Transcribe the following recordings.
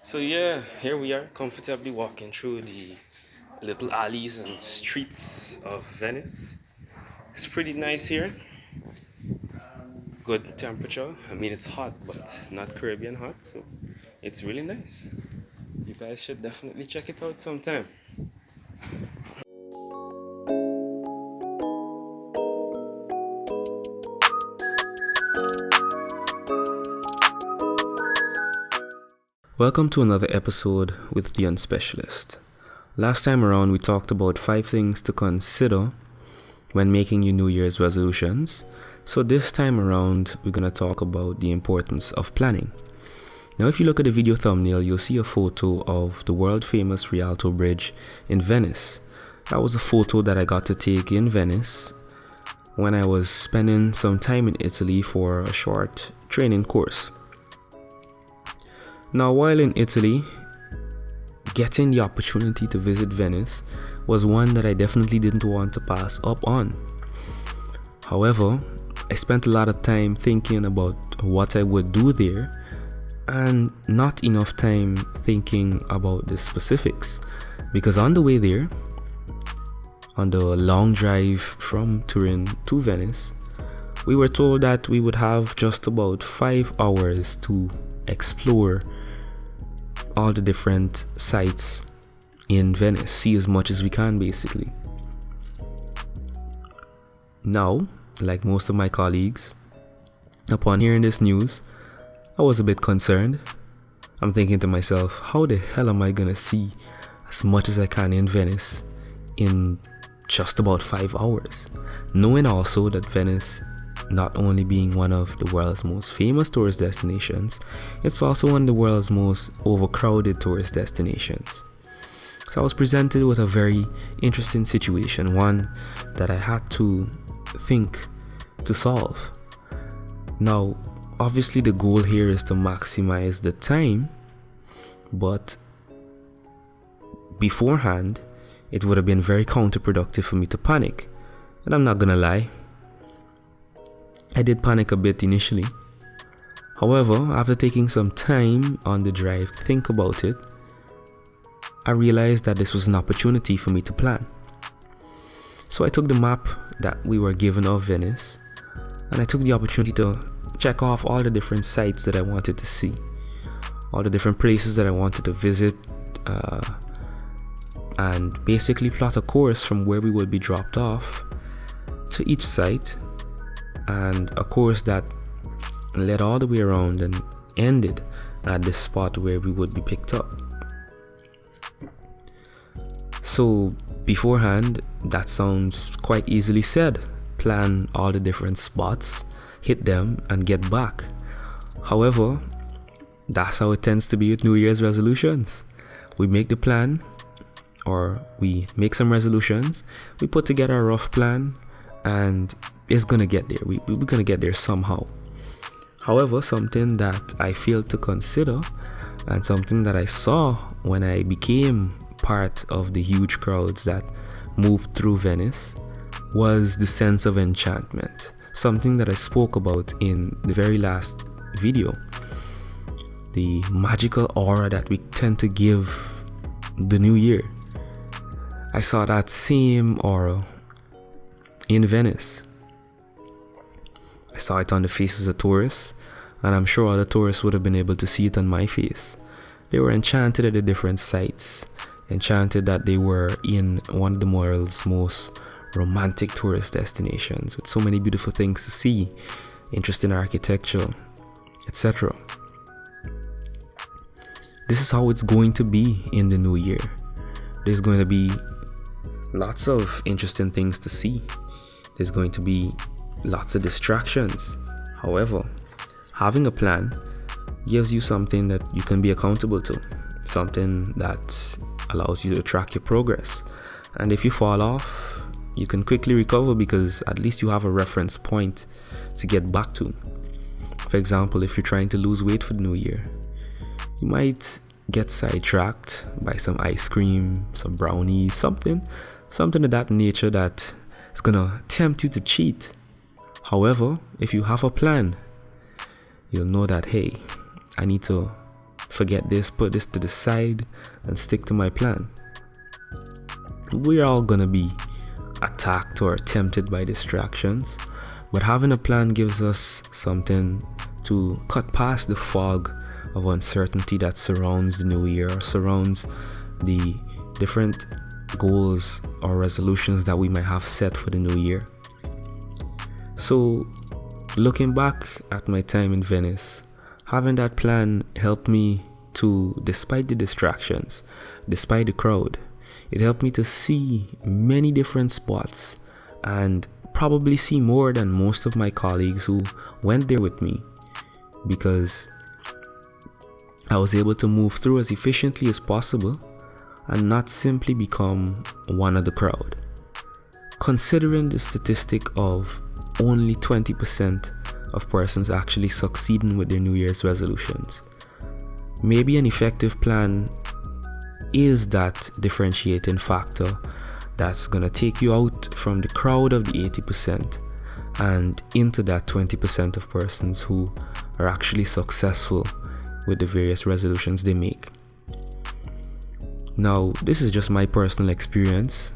So yeah, here we are, comfortably walking through the little alleys and streets of Venice. It's pretty nice here. Good temperature. I mean, it's hot, but not Caribbean hot, so it's really nice. You guys should definitely check it out sometime. Welcome to another episode with the Unspecialist. Last time around, we talked about 5 things to consider when making your New Year's resolutions. So this time around, we're going to talk about the importance of planning. Now, if you look at the video thumbnail, you'll see a photo of the world famous Rialto Bridge in Venice. That was a photo that I got to take in Venice when I was spending some time in Italy for a short training course. Now, while in Italy, getting the opportunity to visit Venice was one that I definitely didn't want to pass up on. However, I spent a lot of time thinking about what I would do there and not enough time thinking about the specifics, because on the way there, on the long drive from Turin to Venice, we were told that we would have just about 5 hours to explore all the different sites in Venice, see as much as we can basically. Now, like most of my colleagues, upon hearing this news, I was a bit concerned. I'm thinking to myself, how the hell am I gonna see as much as I can in Venice in just about 5 hours? Knowing also that Venice, not only being one of the world's most famous tourist destinations, it's also one of the world's most overcrowded tourist destinations. So I was presented with a very interesting situation, one that I had to think to solve. Now, obviously the goal here is to maximize the time, but beforehand, it would have been very counterproductive for me to panic. And I'm not gonna lie, I did panic a bit initially. However, after taking some time on the drive to think about it, I realized that this was an opportunity for me to plan. So I took the map that we were given of Venice, and I took the opportunity to check off all the different sites that I wanted to see, all the different places that I wanted to visit, and basically plot a course from where we would be dropped off to each site, and a course that led all the way around and ended at the spot where we would be picked up. So beforehand, that sounds quite easily said. Plan all the different spots, hit them, and get back. However, that's how it tends to be with New Year's resolutions. We make the plan, or we make some resolutions, we put together a rough plan, and it's gonna get there. We're gonna get there somehow. However, something that I failed to consider, and something that I saw when I became part of the huge crowds that moved through Venice, was the sense of enchantment. Something that I spoke about in the very last video. The magical aura that we tend to give the new year. I saw that same aura in Venice. I saw it on the faces of tourists, and I'm sure other tourists would have been able to see it on my face. They were enchanted at the different sites, enchanted that they were in one of the world's most romantic tourist destinations with so many beautiful things to see, interesting architecture, etc. This is how it's going to be in the new year. There's going to be lots of interesting things to see. There's going to be lots of distractions. However, having a plan gives you something that you can be accountable to, something that allows you to track your progress. And if you fall off, you can quickly recover because at least you have a reference point to get back to. For example, if you're trying to lose weight for the new year, you might get sidetracked by some ice cream, some brownies, something of that nature that is gonna tempt you to cheat. However, if you have a plan, you'll know that, hey, I need to forget this, put this to the side, and stick to my plan. We're all gonna be attacked or tempted by distractions, but having a plan gives us something to cut past the fog of uncertainty that surrounds the new year, or surrounds the different goals or resolutions that we might have set for the new year. So, looking back at my time in Venice, having that plan helped me to, despite the distractions, despite the crowd, it helped me to see many different spots and probably see more than most of my colleagues who went there with me, because I was able to move through as efficiently as possible and not simply become one of the crowd. Considering the statistic of only 20% of persons actually succeeding with their New Year's resolutions, maybe an effective plan is that differentiating factor that's gonna take you out from the crowd of the 80% and into that 20% of persons who are actually successful with the various resolutions they make. Now, this is just my personal experience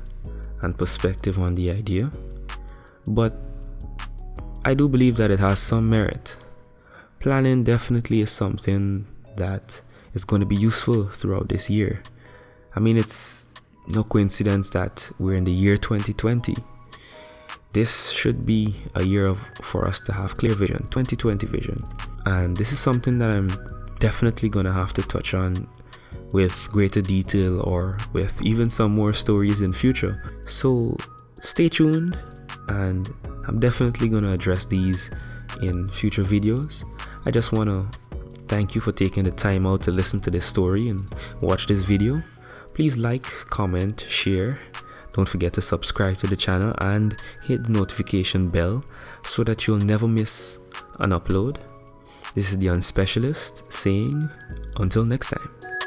and perspective on the idea, but I do believe that it has some merit. Planning definitely is something that is going to be useful throughout this year. I mean, it's no coincidence that we're in the year 2020. This should be a year for us to have clear vision, 2020 vision. And this is something that I'm definitely going to have to touch on with greater detail, or with even some more stories in future. So stay tuned, and I'm definitely going to address these in future videos. I just want to thank you for taking the time out to listen to this story and watch this video. Please like, comment, share. Don't forget to subscribe to the channel and hit the notification bell so that you'll never miss an upload. This is the Unspecialist saying, until next time.